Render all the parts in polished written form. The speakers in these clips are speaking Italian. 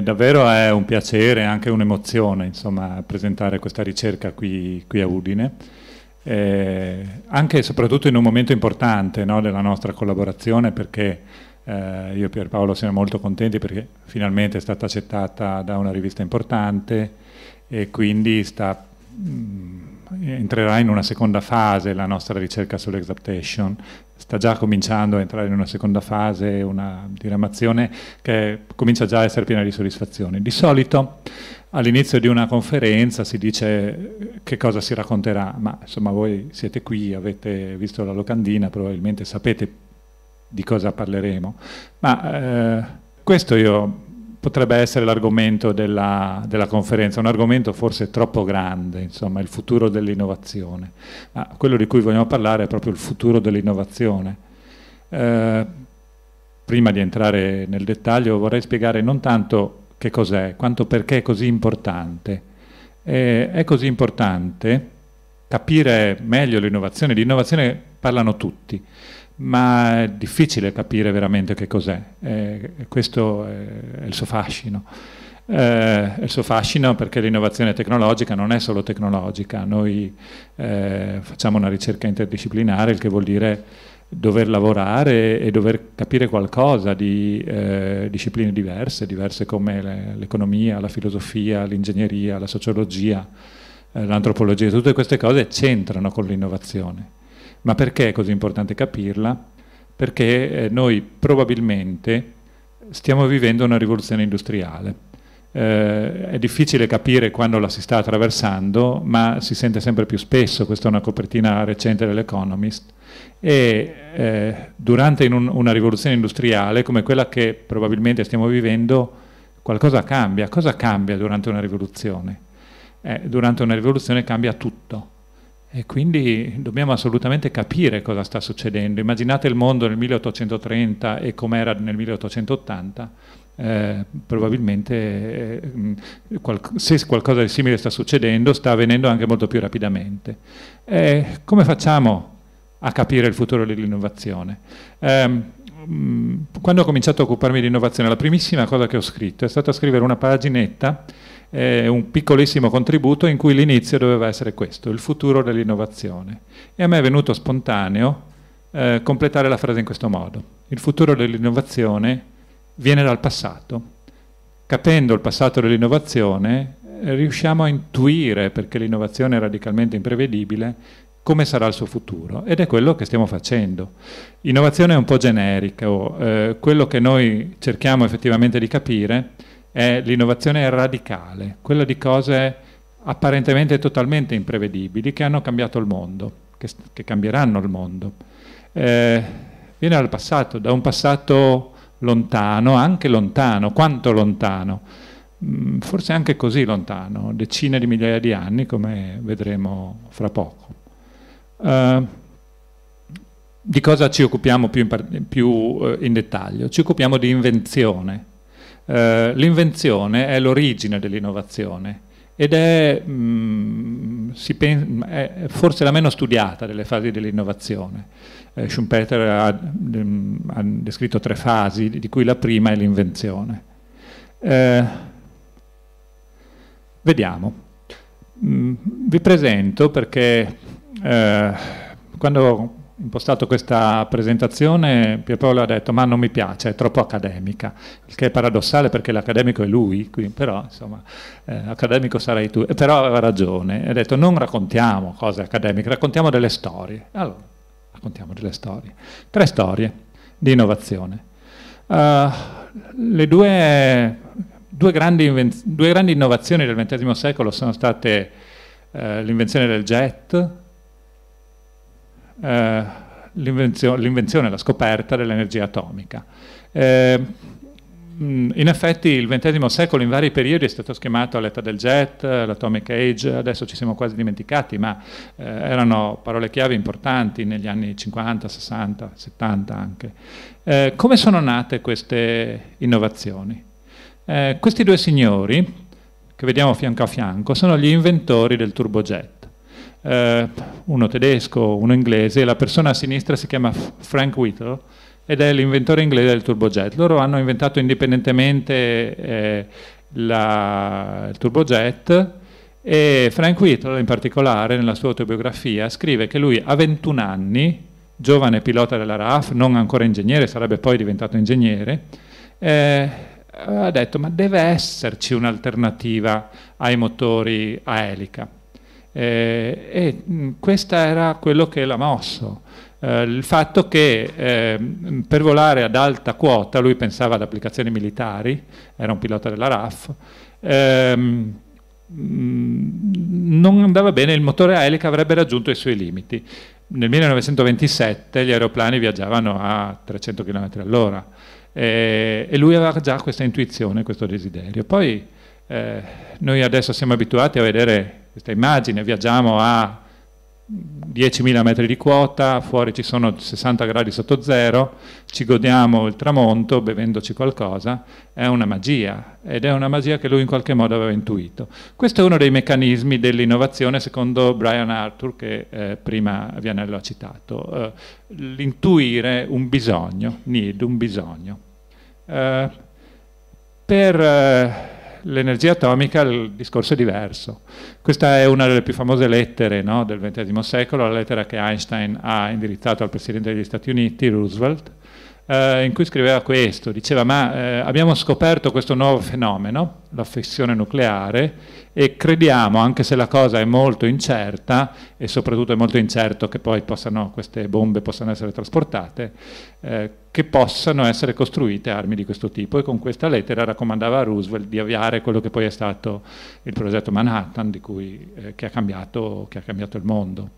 Davvero è un piacere, anche un'emozione, insomma, presentare questa ricerca qui a Udine, anche e soprattutto in un momento importante, no, della nostra collaborazione, perché io e Pierpaolo siamo molto contenti perché finalmente è stata accettata da una rivista importante e quindi entrerà in una seconda fase la nostra ricerca sull'exaptation. Sta già cominciando a entrare in una seconda fase, una diramazione che comincia già a essere piena di soddisfazione. Di solito all'inizio di una conferenza si dice che cosa si racconterà, ma insomma voi siete qui, avete visto la locandina, probabilmente sapete di cosa parleremo, ma questo potrebbe essere l'argomento della conferenza, un argomento forse troppo grande, insomma, il futuro dell'innovazione. Ma quello di cui vogliamo parlare è proprio il futuro dell'innovazione. Prima di entrare nel dettaglio vorrei spiegare non tanto che cos'è, quanto perché è così importante. È così importante capire meglio l'innovazione. Di innovazione parlano tutti, ma è difficile capire veramente che cos'è. Questo è il suo fascino. È il suo fascino perché l'innovazione tecnologica non è solo tecnologica. Noi facciamo una ricerca interdisciplinare, il che vuol dire dover lavorare e dover capire qualcosa di discipline diverse come l'economia, la filosofia, l'ingegneria, la sociologia, l'antropologia. Tutte queste cose c'entrano con l'innovazione. Ma perché è così importante capirla? Perché noi probabilmente stiamo vivendo una rivoluzione industriale. È difficile capire quando la si sta attraversando, ma si sente sempre più spesso. Questa è una copertina recente dell'Economist. Durante una rivoluzione industriale come quella che probabilmente stiamo vivendo, qualcosa cambia. Cosa cambia durante una rivoluzione? Durante una rivoluzione cambia tutto. E quindi dobbiamo assolutamente capire cosa sta succedendo. Immaginate il mondo nel 1830 e com'era nel 1880, probabilmente se qualcosa di simile sta succedendo, sta avvenendo anche molto più rapidamente. Come facciamo a capire il futuro dell'innovazione? Quando ho cominciato a occuparmi di innovazione, la primissima cosa che ho scritto è stata scrivere una paginetta, un piccolissimo contributo in cui l'inizio doveva essere questo, il futuro dell'innovazione. E a me è venuto spontaneo completare la frase in questo modo. Il futuro dell'innovazione viene dal passato. Capendo il passato dell'innovazione riusciamo a intuire, perché l'innovazione è radicalmente imprevedibile, come sarà il suo futuro. Ed è quello che stiamo facendo. Innovazione è un po' generico. Quello che noi cerchiamo effettivamente di capire è l'innovazione radicale, quella di cose apparentemente totalmente imprevedibili che hanno cambiato il mondo, che cambieranno il mondo. Viene dal passato, da un passato lontano, anche lontano, quanto lontano? Forse anche così lontano, decine di migliaia di anni, come vedremo fra poco. Di cosa ci occupiamo più in dettaglio? Ci occupiamo di invenzione. L'invenzione è l'origine dell'innovazione ed è forse la meno studiata delle fasi dell'innovazione. Schumpeter ha descritto 3 fasi, di cui la prima è l'invenzione. Vediamo. Vi presento perché quando ho impostato questa presentazione, Pierpaolo ha detto ma non mi piace, è troppo accademica, il che è paradossale perché l'accademico è lui, però insomma accademico sarai tu, però aveva ragione, ha detto non raccontiamo cose accademiche, raccontiamo delle storie. Allora, raccontiamo delle storie, 3 storie di innovazione. Le due grandi innovazioni del XX secolo sono state l'invenzione del jet, l'invenzione, la scoperta dell'energia atomica. In effetti il XX secolo in vari periodi è stato schemato all'età del jet, l'atomic age, adesso ci siamo quasi dimenticati, ma erano parole chiave importanti negli anni 50, 60, 70 anche. Come sono nate queste innovazioni? Questi 2 signori, che vediamo fianco a fianco, sono gli inventori del turbojet. Uno tedesco, uno inglese, e la persona a sinistra si chiama Frank Whittle, ed è l'inventore inglese del turbojet. Loro hanno inventato indipendentemente il turbojet, e Frank Whittle in particolare nella sua autobiografia scrive che lui a 21 anni, giovane pilota della RAF, non ancora ingegnere, sarebbe poi diventato ingegnere, ha detto ma deve esserci un'alternativa ai motori a elica, e questo era quello che l'ha mosso. Il fatto che per volare ad alta quota, lui pensava ad applicazioni militari, era un pilota della RAF, non andava bene, il motore a elica avrebbe raggiunto i suoi limiti. Nel 1927 gli aeroplani viaggiavano a 300 km all'ora, e lui aveva già questa intuizione, questo desiderio. Poi noi adesso siamo abituati a vedere questa immagine, viaggiamo a 10.000 metri di quota, fuori ci sono 60 gradi sotto zero, ci godiamo il tramonto bevendoci qualcosa. È una magia, ed è una magia che lui in qualche modo aveva intuito. Questo è uno dei meccanismi dell'innovazione secondo Brian Arthur, che prima Vianello ha citato, l'intuire un bisogno, un bisogno. Per l'energia atomica il discorso è diverso. Questa è una delle più famose lettere, no, del XX secolo, la lettera che Einstein ha indirizzato al Presidente degli Stati Uniti, Roosevelt, in cui scriveva questo, diceva ma abbiamo scoperto questo nuovo fenomeno, la fissione nucleare, e crediamo, anche se la cosa è molto incerta, e soprattutto è molto incerto che poi queste bombe possano essere trasportate, che possano essere costruite armi di questo tipo. E con questa lettera raccomandava a Roosevelt di avviare quello che poi è stato il progetto Manhattan, che ha cambiato il mondo.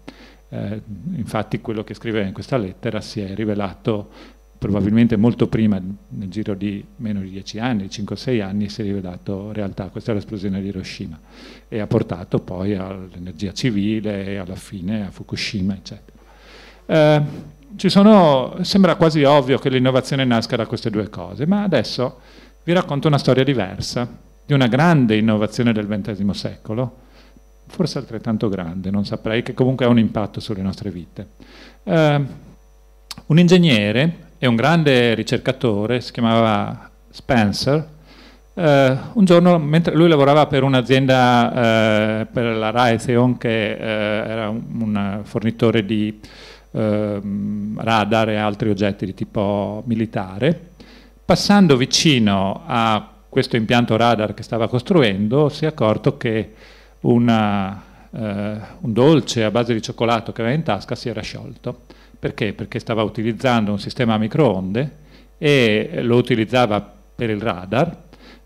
Infatti quello che scriveva in questa lettera si è rivelato probabilmente molto prima, nel giro di meno di 10 anni, 5-6 anni, si è rivelato realtà. Questa è l'esplosione di Hiroshima, e ha portato poi all'energia civile e alla fine a Fukushima, eccetera. Sembra quasi ovvio che l'innovazione nasca da queste due cose, ma adesso vi racconto una storia diversa, di una grande innovazione del XX secolo, forse altrettanto grande, non saprei, che comunque ha un impatto sulle nostre vite. Un ingegnere e un grande ricercatore, si chiamava Spencer, un giorno, mentre lui lavorava per un'azienda, per la Raytheon, che era un fornitore di radar e altri oggetti di tipo militare, passando vicino a questo impianto radar che stava costruendo, si è accorto che un dolce a base di cioccolato che aveva in tasca si era sciolto. Perché? Perché stava utilizzando un sistema a microonde, e lo utilizzava per il radar,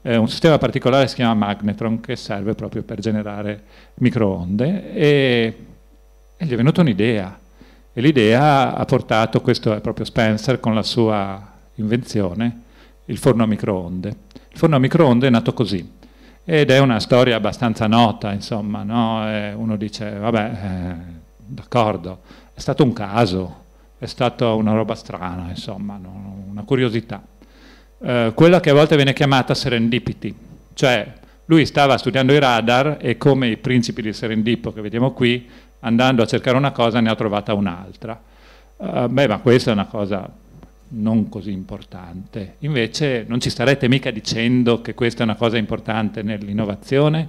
un sistema particolare si chiama magnetron, che serve proprio per generare microonde, e gli è venuta un'idea, e l'idea ha portato, questo è proprio Spencer con la sua invenzione, il forno a microonde. Il forno a microonde è nato così, ed è una storia abbastanza nota, insomma, no? Uno dice, vabbè, d'accordo, è stato un caso, è stata una roba strana, insomma, no? Una curiosità. Quella che a volte viene chiamata serendipity, cioè lui stava studiando i radar e, come i principi di Serendipo che vediamo qui, andando a cercare una cosa ne ha trovata un'altra. Ma questa è una cosa non così importante. Invece non ci starete mica dicendo che questa è una cosa importante nell'innovazione?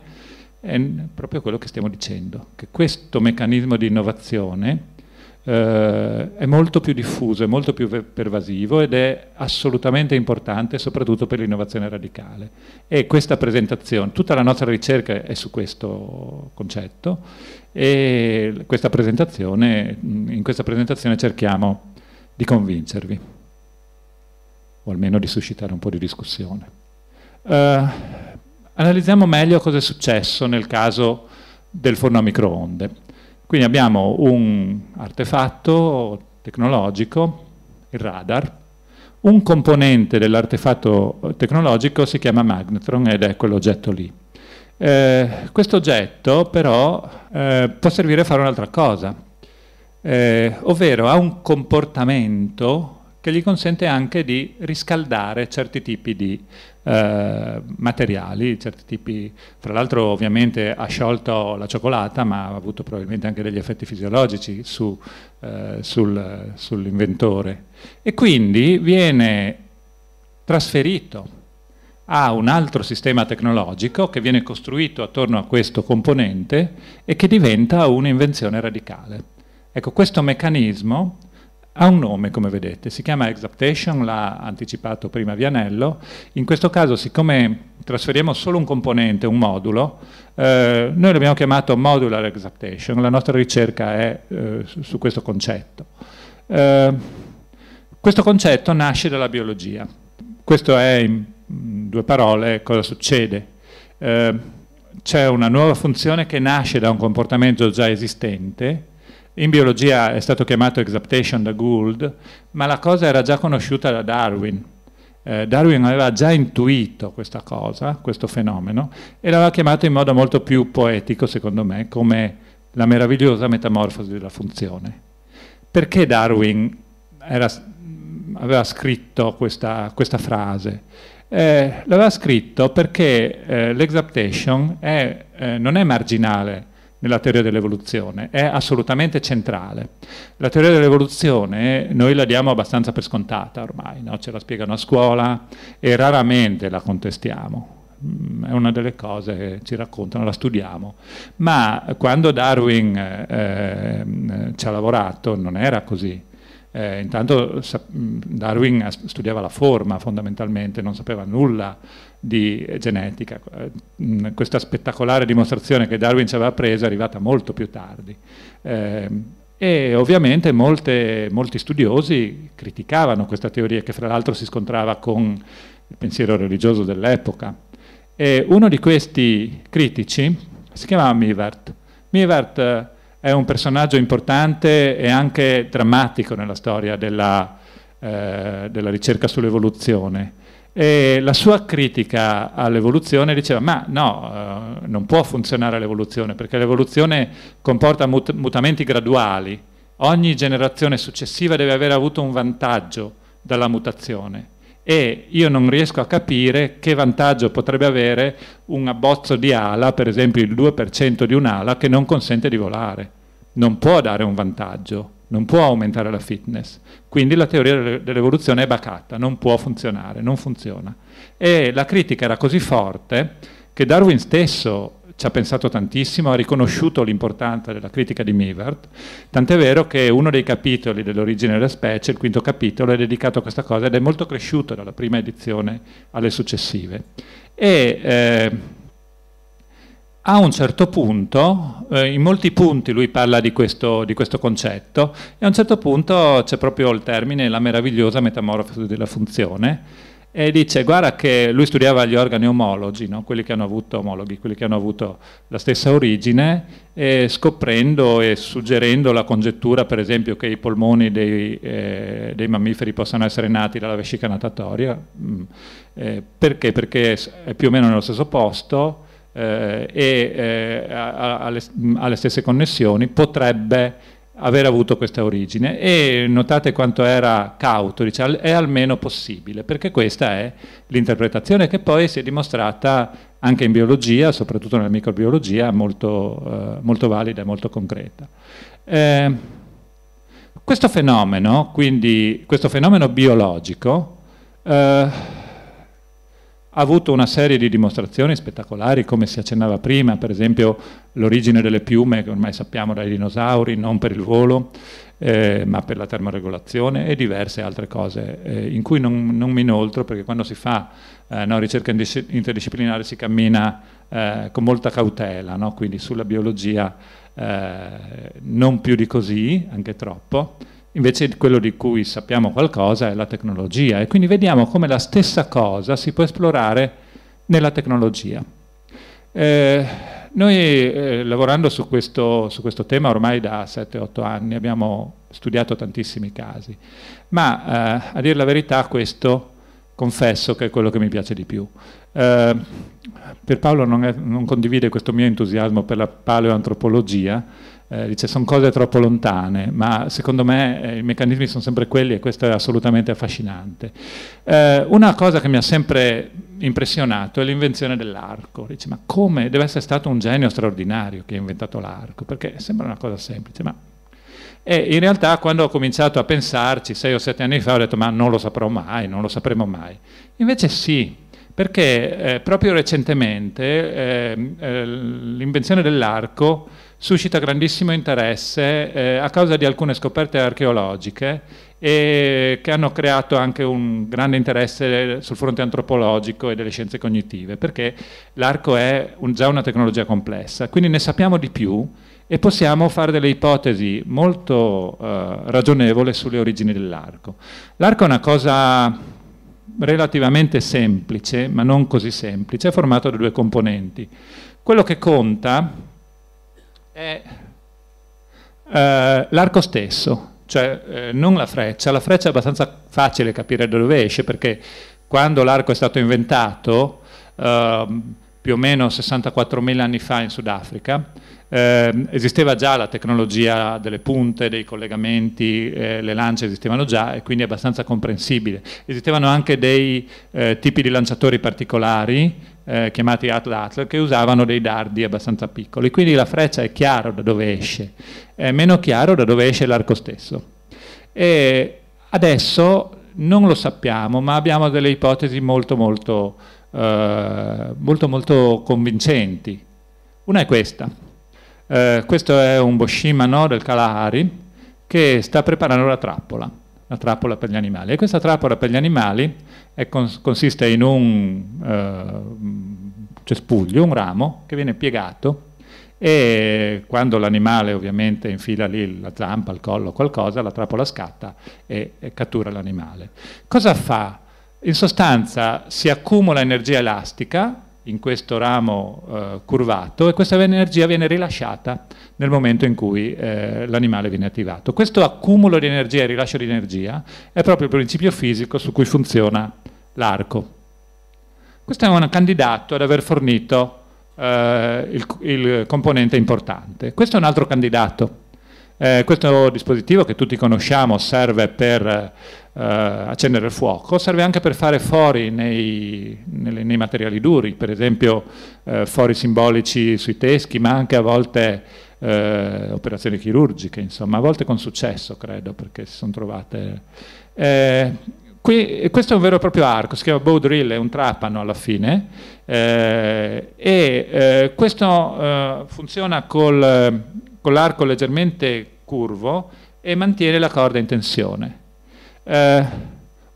È proprio quello che stiamo dicendo, che questo meccanismo di innovazione è molto più diffuso, è molto più pervasivo, ed è assolutamente importante soprattutto per l'innovazione radicale. E questa presentazione, tutta la nostra ricerca è su questo concetto, e in questa presentazione cerchiamo di convincervi, o almeno di suscitare un po' di discussione. Analizziamo meglio cosa è successo nel caso del forno a microonde. Quindi abbiamo un artefatto tecnologico, il radar. Un componente dell'artefatto tecnologico si chiama magnetron, ed è quell'oggetto lì. Questo oggetto però può servire a fare un'altra cosa, ovvero ha un comportamento che gli consente anche di riscaldare certi tipi di materiali, certi tipi, fra l'altro ovviamente ha sciolto la cioccolata, ma ha avuto probabilmente anche degli effetti fisiologici sull'inventore, e quindi viene trasferito a un altro sistema tecnologico che viene costruito attorno a questo componente e che diventa un'invenzione radicale. Ecco, questo meccanismo ha un nome, come vedete, si chiama exaptation, l'ha anticipato prima Vianello. In questo caso, siccome trasferiamo solo un componente, un modulo, noi l'abbiamo chiamato modular exaptation, la nostra ricerca è su questo concetto. Questo concetto nasce dalla biologia. Questo è, in 2 parole, cosa succede. C'è una nuova funzione che nasce da un comportamento già esistente. In biologia è stato chiamato exaptation da Gould, ma la cosa era già conosciuta da Darwin. Darwin aveva già intuito questa cosa, questo fenomeno, e l'aveva chiamato in modo molto più poetico, secondo me, come la meravigliosa metamorfosi della funzione. Perché Darwin aveva scritto questa frase? L'aveva scritto perché l'exaptation non è marginale nella teoria dell'evoluzione, è assolutamente centrale. La teoria dell'evoluzione noi la diamo abbastanza per scontata ormai, no? Ce la spiegano a scuola e raramente la contestiamo. È una delle cose che ci raccontano, la studiamo. Ma quando Darwin ci ha lavorato non era così. Intanto Darwin studiava la forma fondamentalmente, non sapeva nulla di genetica. Questa spettacolare dimostrazione che Darwin ci aveva preso è arrivata molto più tardi. E ovviamente molti studiosi criticavano questa teoria, che fra l'altro si scontrava con il pensiero religioso dell'epoca. E uno di questi critici si chiamava Mivart. Mivart è un personaggio importante e anche drammatico nella storia della ricerca sull'evoluzione. E la sua critica all'evoluzione diceva: ma no, non può funzionare l'evoluzione, perché l'evoluzione comporta mutamenti graduali. Ogni generazione successiva deve aver avuto un vantaggio dalla mutazione. E io non riesco a capire che vantaggio potrebbe avere un abbozzo di ala, per esempio il 2% di un'ala, che non consente di volare. Non può dare un vantaggio, non può aumentare la fitness. Quindi la teoria dell'evoluzione è bacata, non può funzionare, non funziona. E la critica era così forte che Darwin stesso ci ha pensato tantissimo, ha riconosciuto l'importanza della critica di Mivart, tant'è vero che uno dei capitoli dell'origine della specie, il 5° capitolo, è dedicato a questa cosa ed è molto cresciuto dalla prima edizione alle successive. E a un certo punto, in molti punti lui parla di questo concetto, e a un certo punto c'è proprio il termine la meravigliosa metamorfosi della funzione, e dice: guarda che lui studiava gli organi omologi, no? quelli che hanno avuto la stessa origine, e scoprendo e suggerendo la congettura, per esempio, che i polmoni dei mammiferi possano essere nati dalla vescica natatoria. Perché? Perché è più o meno nello stesso posto, ha le stesse connessioni, potrebbe aver avuto questa origine. E notate quanto era cauto, dice, è almeno possibile, perché questa è l'interpretazione che poi si è dimostrata anche in biologia, soprattutto nella microbiologia, molto valida e molto concreta. Questo fenomeno, quindi questo fenomeno biologico, ha avuto una serie di dimostrazioni spettacolari, come si accennava prima, per esempio l'origine delle piume, che ormai sappiamo dai dinosauri, non per il volo, ma per la termoregolazione, e diverse altre cose, in cui non mi inoltro, perché quando si fa ricerca interdisciplinare si cammina con molta cautela, no? Quindi sulla biologia non più di così, anche troppo. Invece quello di cui sappiamo qualcosa è la tecnologia, e quindi vediamo come la stessa cosa si può esplorare nella tecnologia. Noi lavorando su questo tema ormai da 7-8 anni abbiamo studiato tantissimi casi, ma a dire la verità questo confesso che è quello che mi piace di più. Pierpaolo non condivide questo mio entusiasmo per la paleoantropologia, dice sono cose troppo lontane, ma secondo me i meccanismi sono sempre quelli e questo è assolutamente affascinante. Una cosa che mi ha sempre impressionato è l'invenzione dell'arco. Dice, ma come? Deve essere stato un genio straordinario che ha inventato l'arco, perché sembra una cosa semplice, ma... E in realtà quando ho cominciato a pensarci 6 o 7 anni fa ho detto ma non lo saprò mai, non lo sapremo mai. Invece sì, perché proprio recentemente l'invenzione dell'arco suscita grandissimo interesse a causa di alcune scoperte archeologiche e che hanno creato anche un grande interesse sul fronte antropologico e delle scienze cognitive, perché l'arco è già una tecnologia complessa, quindi ne sappiamo di più e possiamo fare delle ipotesi molto ragionevoli sulle origini dell'arco. L'arco è una cosa relativamente semplice, ma non così semplice, è formato da 2 componenti. Quello che conta è l'arco stesso, cioè non la freccia. La freccia è abbastanza facile capire da dove esce, perché quando l'arco è stato inventato, più o meno 64.000 anni fa in Sudafrica, esisteva già la tecnologia delle punte, dei collegamenti, le lance esistevano già e quindi è abbastanza comprensibile. Esistevano anche dei tipi di lanciatori particolari chiamati atlatl che usavano dei dardi abbastanza piccoli, quindi la freccia è chiaro da dove esce, è meno chiaro da dove esce l'arco stesso. E adesso non lo sappiamo, ma abbiamo delle ipotesi molto convincenti. Una è questa. Questo è un Boshima, no, del Kalahari che sta preparando la trappola per gli animali. E questa trappola per gli animali consiste in un cespuglio, un ramo che viene piegato e quando l'animale ovviamente infila lì la zampa, il collo, qualcosa, la trappola scatta e cattura l'animale. Cosa fa? In sostanza si accumula energia elastica in questo ramo curvato e questa energia viene rilasciata nel momento in cui l'animale viene attivato. Questo accumulo di energia e rilascio di energia è proprio il principio fisico su cui funziona l'arco. Questo è un candidato ad aver fornito il componente importante. Questo è un altro candidato. Questo dispositivo che tutti conosciamo serve per accendere il fuoco, serve anche per fare fori nei materiali duri, per esempio fori simbolici sui teschi, ma anche a volte operazioni chirurgiche, insomma, a volte con successo, credo, perché si sono trovate... questo è un vero e proprio arco, si chiama bow drill, è un trapano alla fine, questo funziona con l'arco leggermente curvo e mantiene la corda in tensione.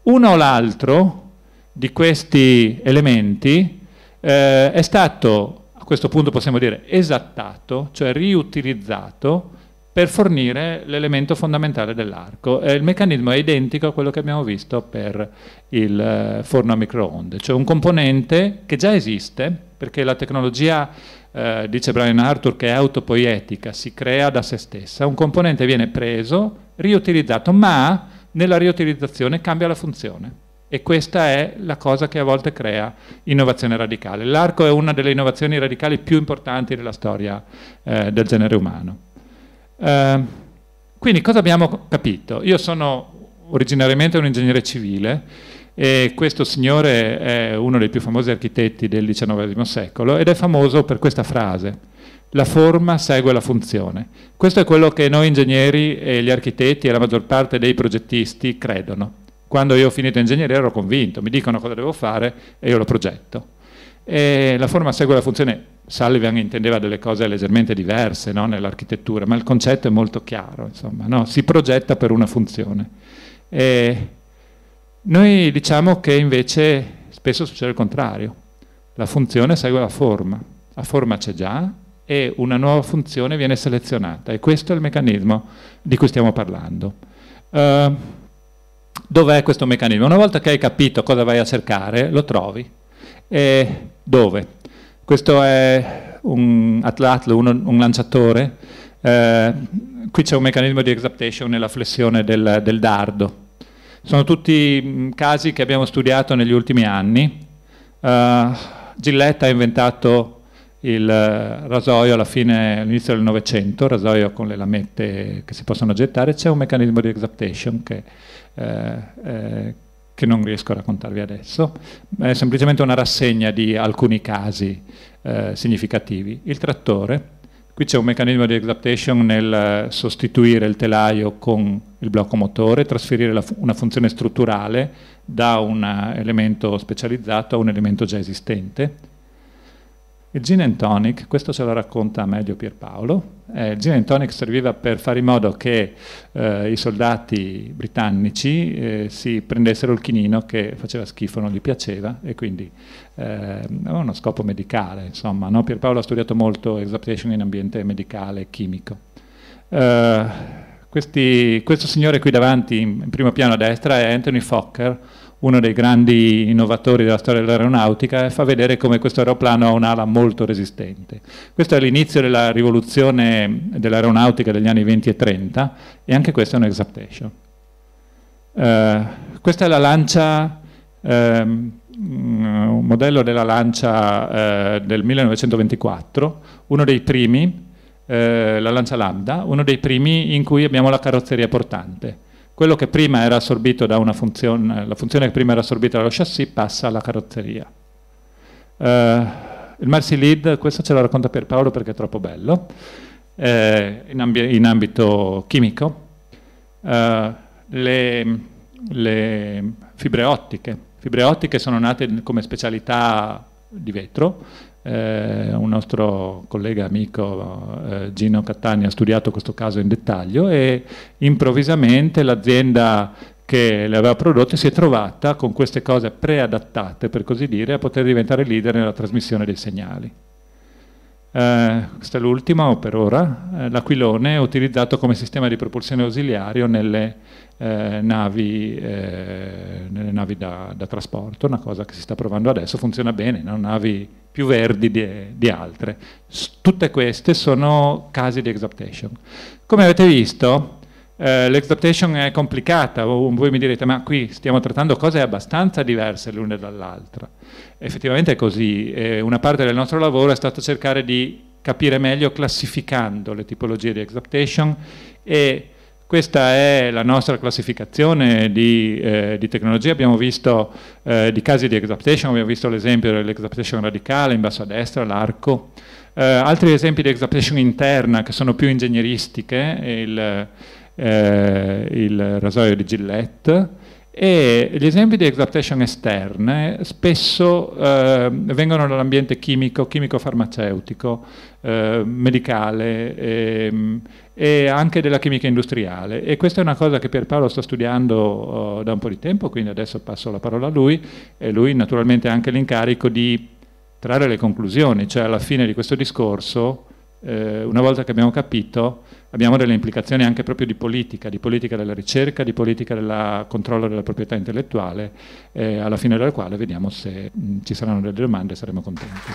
Uno o l'altro di questi elementi è stato, a questo punto possiamo dire, esattato, cioè riutilizzato per fornire l'elemento fondamentale dell'arco. Il meccanismo è identico a quello che abbiamo visto per il forno a microonde, cioè un componente che già esiste, perché la tecnologia, dice Brian Arthur, che è autopoietica, si crea da se stessa. Un componente viene preso, riutilizzato, ma nella riutilizzazione cambia la funzione. E questa è la cosa che a volte crea innovazione radicale. L'arco è una delle innovazioni radicali più importanti della storia del genere umano. Quindi cosa abbiamo capito? Io sono originariamente un ingegnere civile e questo signore è uno dei più famosi architetti del XIX secolo ed è famoso per questa frase: la forma segue la funzione. Questo è quello che noi ingegneri e gli architetti e la maggior parte dei progettisti credono. Quando io ho finito ingegneria ero convinto, mi dicono cosa devo fare e io lo progetto. E la forma segue la funzione. Sullivan intendeva delle cose leggermente diverse, no, nell'architettura, ma il concetto è molto chiaro, insomma, no? Si progetta per una funzione. E noi diciamo che invece spesso succede il contrario. La funzione segue la forma c'è già e una nuova funzione viene selezionata e questo è il meccanismo di cui stiamo parlando. Dov'è questo meccanismo? Una volta che hai capito cosa vai a cercare, lo trovi. E dove? Questo è un atlatl, un lanciatore. Qui c'è un meccanismo di exaptation nella flessione del dardo. Sono tutti casi che abbiamo studiato negli ultimi anni. Gillette ha inventato il rasoio all'inizio del Novecento, rasoio con le lamette che si possono gettare, c'è un meccanismo di exaptation che non riesco a raccontarvi adesso, è semplicemente una rassegna di alcuni casi significativi. Il trattore, qui c'è un meccanismo di exaptation nel sostituire il telaio con il blocco motore, trasferire una funzione strutturale da un elemento specializzato a un elemento già esistente. Il gin and tonic, questo ce lo racconta meglio Pierpaolo. Il gin and tonic serviva per fare in modo che i soldati britannici si prendessero il chinino che faceva schifo, non gli piaceva, e quindi aveva uno scopo medicale, insomma, no? Pierpaolo ha studiato molto exaptation in ambiente medicale e chimico. Questo signore qui davanti, in primo piano a destra, è Anthony Fokker, uno dei grandi innovatori della storia dell'aeronautica, e fa vedere come questo aeroplano ha un'ala molto resistente. Questo è l'inizio della rivoluzione dell'aeronautica degli anni 20 e 30, e anche questo è un exaptation. Questa è la lancia, un modello della lancia del 1924, uno dei primi, la lancia Lambda, uno dei primi in cui abbiamo la carrozzeria portante. Quello che prima era assorbito da una funzione, la funzione che prima era assorbita dallo chassis passa alla carrozzeria. Il Marcy Lead, questo ce lo racconta Pierpaolo perché è troppo bello, in ambito chimico. Le fibre ottiche sono nate come specialità di vetro. Un nostro collega amico Gino Cattaneo ha studiato questo caso in dettaglio, e improvvisamente l'azienda che le aveva prodotte si è trovata con queste cose preadattate, per così dire, a poter diventare leader nella trasmissione dei segnali. Questo è l'ultimo per ora. L'aquilone è utilizzato come sistema di propulsione ausiliario nelle navi da trasporto, una cosa che si sta provando adesso, funziona bene, no? Navi più verdi di altre. Tutte queste sono casi di exaptation. Come avete visto, l'exaptation è complicata. Voi mi direte, ma qui stiamo trattando cose abbastanza diverse l'una dall'altra. Effettivamente è così. Una parte del nostro lavoro è stato cercare di capire meglio classificando le tipologie di exaptation, e questa è la nostra classificazione di tecnologie. Abbiamo visto di casi di exaptation, abbiamo visto l'esempio dell'exaptation radicale in basso a destra, l'arco. Altri esempi di exaptation interna che sono più ingegneristiche, il rasoio di Gillette, e gli esempi di exaptation esterne spesso vengono dall'ambiente chimico-farmaceutico, medicale e anche della chimica industriale, e questa è una cosa che Pierpaolo sta studiando da un po' di tempo, quindi adesso passo la parola a lui, e lui naturalmente ha anche l'incarico di trarre le conclusioni, cioè alla fine di questo discorso, una volta che abbiamo capito, abbiamo delle implicazioni anche proprio di politica della ricerca, di politica del controllo della proprietà intellettuale, alla fine della quale vediamo se ci saranno delle domande e saremo contenti.